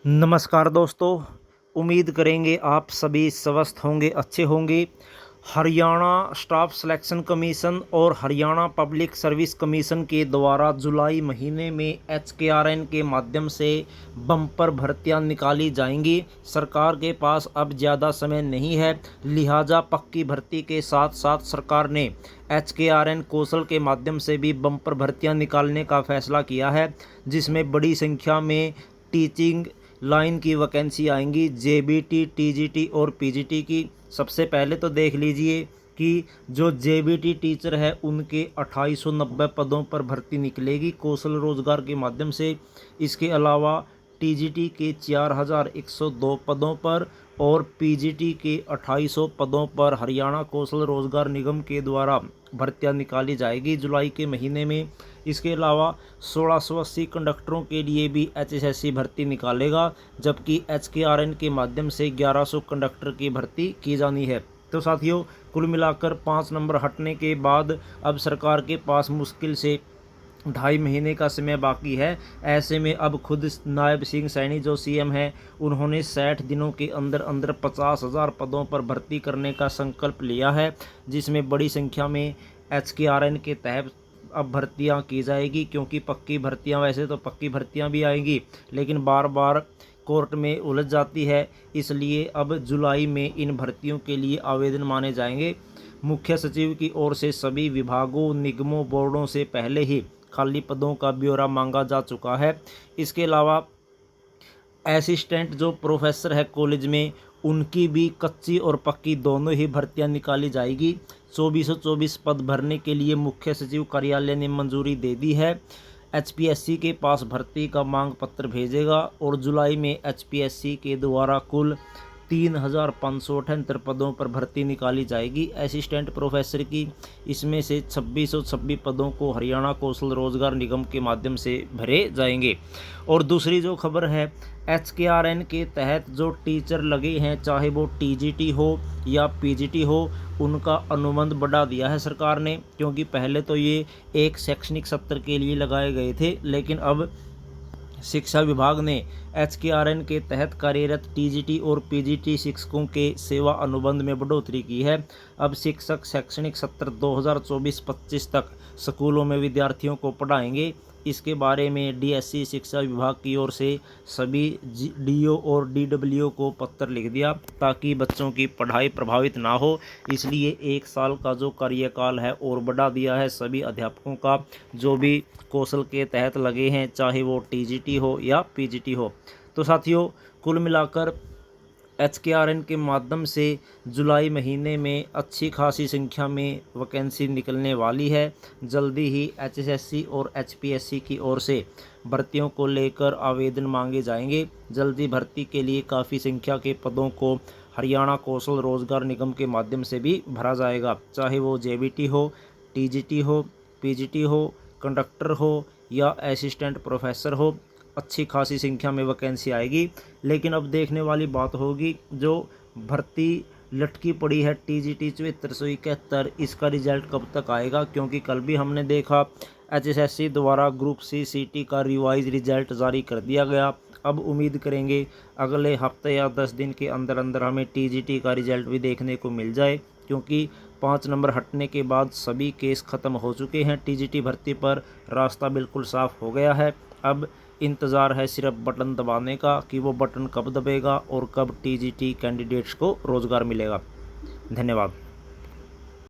नमस्कार दोस्तों। उम्मीद करेंगे आप सभी स्वस्थ होंगे, अच्छे होंगे। हरियाणा स्टाफ सिलेक्शन कमीशन और हरियाणा पब्लिक सर्विस कमीशन के द्वारा जुलाई महीने में HKRN के माध्यम से बम्पर भर्तियां निकाली जाएंगी। सरकार के पास अब ज़्यादा समय नहीं है, लिहाजा पक्की भर्ती के साथ साथ सरकार ने HKRN कौशल के माध्यम से भी बम्पर भर्तियां निकालने का फैसला किया है, जिसमें बड़ी संख्या में टीचिंग लाइन की वैकेंसी आएंगी, JBT, TGT और PGT की। सबसे पहले तो देख लीजिए कि जो JBT टीचर है उनके 2890 पदों पर भर्ती निकलेगी कौशल रोजगार के माध्यम से। इसके अलावा TGT के 4102 पदों पर और PGT के 2800 पदों पर हरियाणा कौशल रोजगार निगम के द्वारा भर्तियां निकाली जाएगी जुलाई के महीने में। इसके अलावा 1680 कंडक्टरों के लिए भी HSSC भर्ती निकालेगा, जबकि HKRN के माध्यम से 1100 कंडक्टर की भर्ती की जानी है। तो साथियों, कुल मिलाकर 5 नंबर हटने के बाद अब सरकार के पास मुश्किल से 2.5 महीने का समय बाकी है। ऐसे में अब खुद नायब सिंह सैनी जो CM हैं, उन्होंने 60 दिनों के अंदर अंदर 50,000 पदों पर भर्ती करने का संकल्प लिया है, जिसमें बड़ी संख्या में HKRN के तहत अब भर्तियां की जाएगी। क्योंकि पक्की भर्तियां, वैसे तो पक्की भर्तियां भी आएंगी लेकिन बार बार कोर्ट में उलझ जाती है, इसलिए अब जुलाई में इन भर्तियों के लिए आवेदन माने जाएंगे। मुख्य सचिव की ओर से सभी विभागों, निगमों, बोर्डों से पहले ही खाली पदों का ब्यौरा मांगा जा चुका है। इसके अलावा असिस्टेंट जो प्रोफेसर है कॉलेज में, उनकी भी कच्ची और पक्की दोनों ही भर्तियां निकाली जाएगी। 2424 पद भरने के लिए मुख्य सचिव कार्यालय ने मंजूरी दे दी है। HPSC के पास भर्ती का मांग पत्र भेजेगा और जुलाई में HPSC के द्वारा कुल 3578 पदों पर भर्ती निकाली जाएगी असिस्टेंट प्रोफेसर की। इसमें से 2626 पदों को हरियाणा कौशल रोजगार निगम के माध्यम से भरे जाएंगे। और दूसरी जो खबर है, HKRN के तहत जो टीचर लगे हैं, चाहे वो TGT हो या PGT हो, उनका अनुबंध बढ़ा दिया है सरकार ने। क्योंकि पहले तो ये एक शैक्षणिक सत्र के लिए लगाए गए थे, लेकिन अब शिक्षा विभाग ने HKRN के तहत कार्यरत TGT और PGT शिक्षकों के सेवा अनुबंध में बढ़ोतरी की है। अब शिक्षक शैक्षणिक सत्र 2024-25 तक स्कूलों में विद्यार्थियों को पढ़ाएंगे। इसके बारे में DSC शिक्षा विभाग की ओर से सभी DO और DWO को पत्र लिख दिया, ताकि बच्चों की पढ़ाई प्रभावित ना हो। इसलिए 1 साल का जो कार्यकाल है और बढ़ा दिया है सभी अध्यापकों का, जो भी कौशल के तहत लगे हैं, चाहे वो TGT हो या PGT हो। तो साथियों, कुल मिलाकर HKRN के माध्यम से जुलाई महीने में अच्छी खासी संख्या में वैकेंसी निकलने वाली है। जल्दी ही HSSC और HPSC की ओर से भर्तियों को लेकर आवेदन मांगे जाएंगे। जल्दी भर्ती के लिए काफ़ी संख्या के पदों को हरियाणा कौशल रोजगार निगम के माध्यम से भी भरा जाएगा, चाहे वो JBT हो, TGT हो, PGT हो, कंडक्टर हो या असिस्टेंट प्रोफेसर हो। अच्छी खासी संख्या में वैकेंसी आएगी। लेकिन अब देखने वाली बात होगी, जो भर्ती लटकी पड़ी है TGT 7471, इसका रिजल्ट कब तक आएगा। क्योंकि कल भी हमने देखा HSSC द्वारा ग्रुप C CT का रिवाइज रिजल्ट जारी कर दिया गया। अब उम्मीद करेंगे अगले हफ्ते या 10 दिन के अंदर अंदर हमें TGT का रिजल्ट भी देखने को मिल जाए। क्योंकि 5 नंबर हटने के बाद सभी केस ख़त्म हो चुके हैं। TGT भर्ती पर रास्ता बिल्कुल साफ हो गया है। अब इंतज़ार है सिर्फ बटन दबाने का कि वो बटन कब दबेगा और कब TGT कैंडिडेट्स को रोज़गार मिलेगा। धन्यवाद।